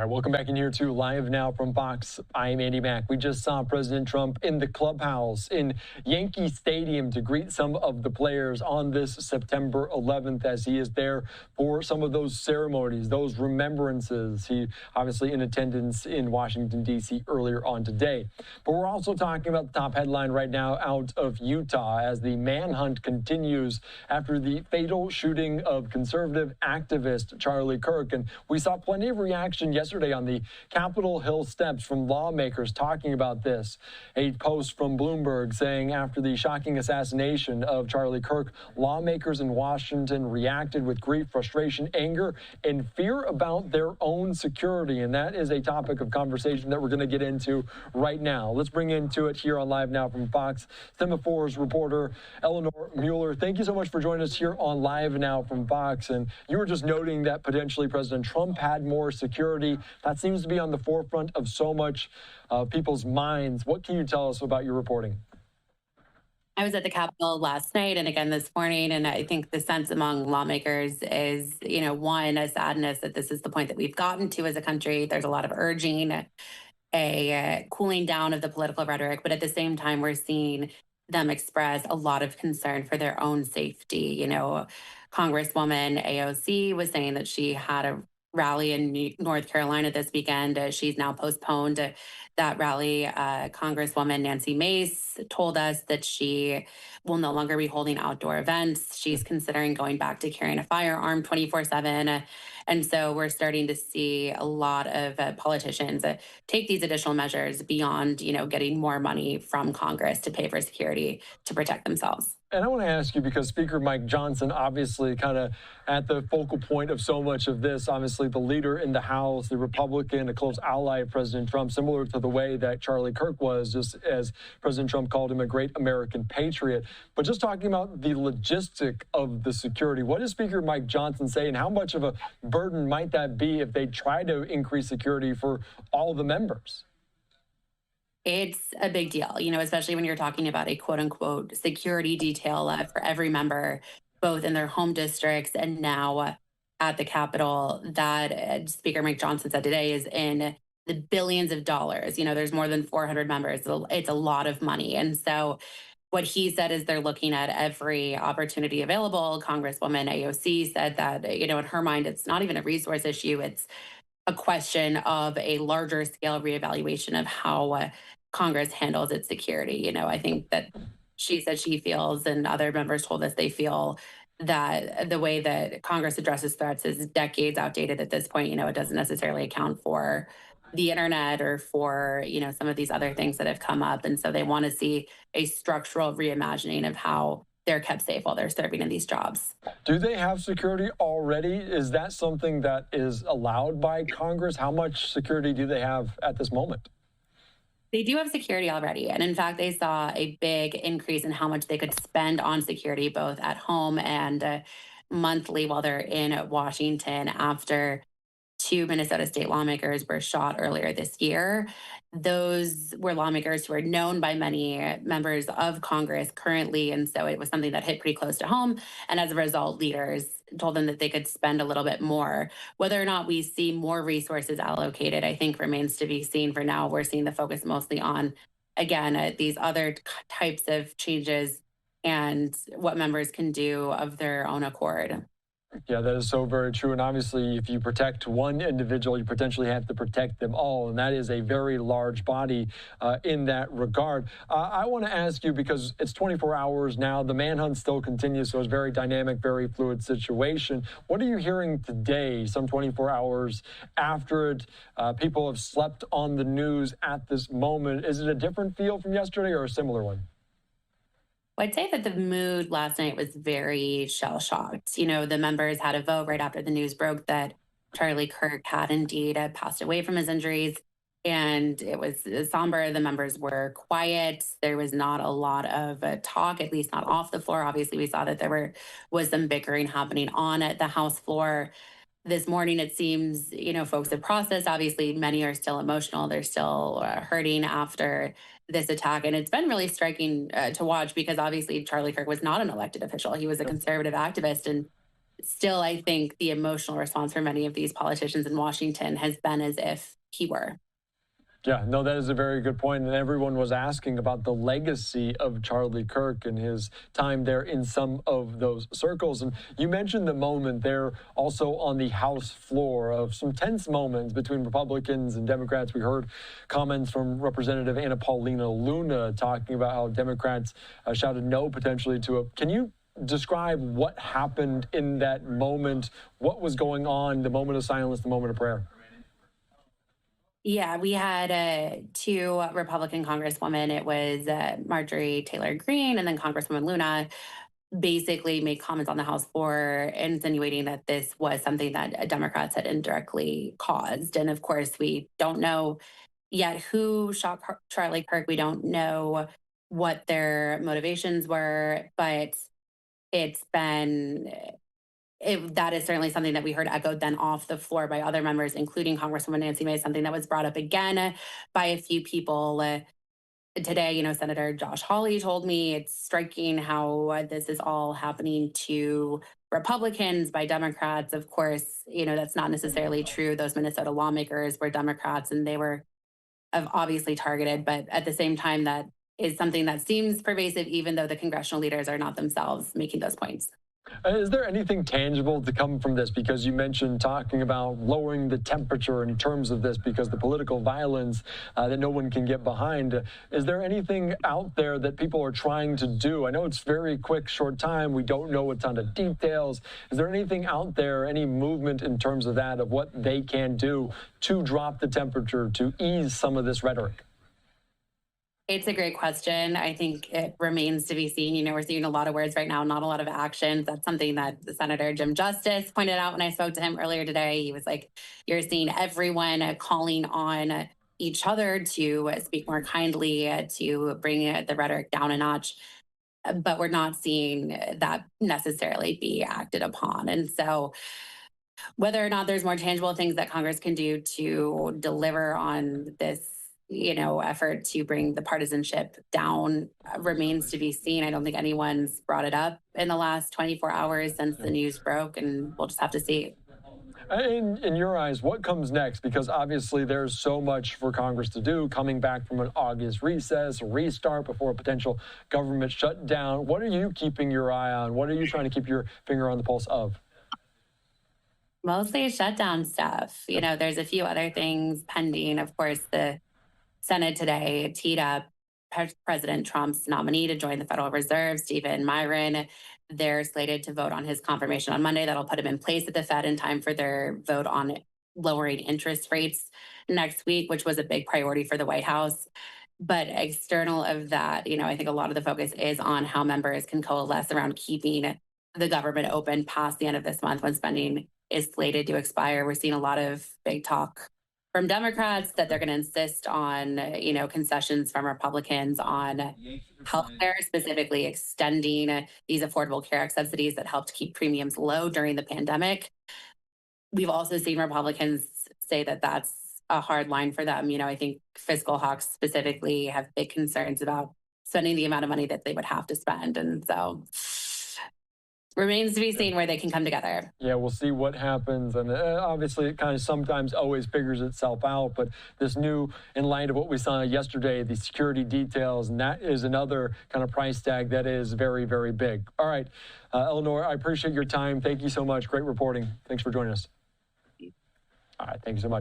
right, welcome back in here to Live Now from Fox. I'm Andy Mack. We just saw President Trump in the clubhouse in Yankee Stadium to greet some of the players on this September 11th as he is there for some of those ceremonies, those remembrances. He obviously in attendance in Washington, D.C. earlier on today. But we're also talking about the top headline right now out of Utah as the manhunt continues after the fatal shooting of conservative activist Charlie Kirk. And we saw plenty of reaction yesterday on the Capitol Hill steps from lawmakers talking about this. A post from Bloomberg saying after the shocking assassination of Charlie Kirk, lawmakers in Washington reacted with grief, frustration, anger, and fear about their own security. And that is a topic of conversation that we're going to get into right now. Let's bring into it here on Live Now from Fox, Semafor's reporter Eleanor Muller. Thank you so much for joining us here on Live Now from Fox. And you were just noting that potentially President Trump had more security. That seems to be on the forefront of so much people's minds. What can you tell us about your reporting? I was at the Capitol last night and again this morning, and I think the sense among lawmakers is, one, a sadness that this is the point that we've gotten to as a country. There's a lot of urging, a cooling down of the political rhetoric, but at the same time, we're seeing them express a lot of concern for their own safety. Congresswoman AOC was saying that she had a rally in North Carolina this weekend. She's now postponed that rally. Congresswoman Nancy Mace told us that she will no longer be holding outdoor events. She's considering going back to carrying a firearm 24/7. And so we're starting to see a lot of politicians take these additional measures beyond, getting more money from Congress to pay for security to protect themselves. And I want to ask you, because Speaker Mike Johnson, obviously kind of at the focal point of so much of this, obviously the leader in the House, the Republican, a close ally of President Trump, similar to the way that Charlie Kirk was, just as President Trump called him a great American patriot. But just talking about the logistic of the security, what does Speaker Mike Johnson say, and how much of a burden might that be if they try to increase security for all the members? It's a big deal, especially when you're talking about a quote unquote security detail for every member, both in their home districts and now at the Capitol. That Speaker Mike Johnson said today is in the billions of dollars. There's more than 400 members. It's a lot of money. And so what he said is they're looking at every opportunity available. Congresswoman AOC said that, in her mind, it's not even a resource issue. It's a question of a larger scale reevaluation of how Congress handles its security. I think that she said she feels, and other members told us they feel, that the way that Congress addresses threats is decades outdated at this point. It doesn't necessarily account for the internet or for, some of these other things that have come up. And so they want to see a structural reimagining of how they're kept safe while they're serving in these jobs. Do they have security already? Is that something that is allowed by Congress? How much security do they have at this moment? They do have security already. And in fact, they saw a big increase in how much they could spend on security, both at home and monthly while they're in Washington after 2 Minnesota state lawmakers were shot earlier this year. Those were lawmakers who are known by many members of Congress currently. And so it was something that hit pretty close to home. And as a result, leaders told them that they could spend a little bit more. Whether or not we see more resources allocated, I think remains to be seen. For now, we're seeing the focus mostly on, again, these other types of changes and what members can do of their own accord. Yeah, that is so very true. And obviously, if you protect one individual, you potentially have to protect them all. And that is a very large body in that regard. I want to ask you, because it's 24 hours now, the manhunt still continues. So it's a very dynamic, very fluid situation. What are you hearing today, some 24 hours after it? People have slept on the news at this moment. Is it a different feel from yesterday or a similar one? I'd say that the mood last night was very shell-shocked. The members had a vote right after the news broke that Charlie Kirk had indeed passed away from his injuries. And it was somber. The members were quiet. There was not a lot of talk, at least not off the floor. Obviously, we saw that there was some bickering happening on the House floor. This morning, it seems, folks have processed. Obviously, many are still emotional. They're still hurting after this attack. And it's been really striking to watch, because obviously Charlie Kirk was not an elected official. He was a conservative activist. And still, I think the emotional response for many of these politicians in Washington has been as if he were. Yeah, no, that is a very good point. And everyone was asking about the legacy of Charlie Kirk and his time there in some of those circles. And you mentioned the moment there also on the House floor of some tense moments between Republicans and Democrats. We heard comments from Representative Anna Paulina Luna talking about how Democrats shouted no potentially to a. Can you describe what happened in that moment? What was going on, the moment of silence, the moment of prayer? Yeah, we had two Republican congresswomen. It was Marjorie Taylor Greene and then Congresswoman Luna basically made comments on the House floor insinuating that this was something that Democrats had indirectly caused. And of course, we don't know yet who shot Charlie Kirk. We don't know what their motivations were, but it's been that is certainly something that we heard echoed then off the floor by other members, including Congresswoman Nancy Mace, something that was brought up again by a few people today. Senator Josh Hawley told me it's striking how this is all happening to Republicans by Democrats. Of course, that's not necessarily true. Those Minnesota lawmakers were Democrats and they were obviously targeted, but at the same time, that is something that seems pervasive, even though the congressional leaders are not themselves making those points. Is there anything tangible to come from this? Because you mentioned talking about lowering the temperature in terms of this because the political violence that no one can get behind. Is there anything out there that people are trying to do? I know it's very quick, short time. We don't know a ton of details. Is there anything out there, any movement in terms of that, of what they can do to drop the temperature, to ease some of this rhetoric? It's a great question. I think it remains to be seen. We're seeing a lot of words right now, not a lot of actions. That's something that Senator Jim Justice pointed out when I spoke to him earlier today. He was like, you're seeing everyone calling on each other to speak more kindly, to bring the rhetoric down a notch. But we're not seeing that necessarily be acted upon. And so whether or not there's more tangible things that Congress can do to deliver on this effort to bring the partisanship down remains to be seen. I don't think anyone's brought it up in the last 24 hours since the news broke, and we'll just have to see. In your eyes, what comes next? Because obviously there's so much for Congress to do, coming back from an August recess, a restart before a potential government shutdown. What are you keeping your eye on? What are you trying to keep your finger on the pulse of? Mostly shutdown stuff. There's a few other things pending. Of course, the Senate today teed up President Trump's nominee to join the Federal Reserve, Stephen Myron. They're slated to vote on his confirmation on Monday. That'll put him in place at the Fed in time for their vote on lowering interest rates next week, which was a big priority for the White House. But external of that, I think a lot of the focus is on how members can coalesce around keeping the government open past the end of this month when spending is slated to expire. We're seeing a lot of big talk from Democrats that they're going to insist on, concessions from Republicans on healthcare, specifically extending these Affordable Care Act subsidies that helped keep premiums low during the pandemic. We've also seen Republicans say that that's a hard line for them. I think fiscal hawks specifically have big concerns about spending the amount of money that they would have to spend. And so remains to be seen where they can come together. Yeah, we'll see what happens. And obviously, it kind of sometimes always figures itself out. But this new, in light of what we saw yesterday, the security details, and that is another kind of price tag that is very, very big. All right, Eleanor, I appreciate your time. Thank you so much. Great reporting. Thanks for joining us. All right, thank you so much.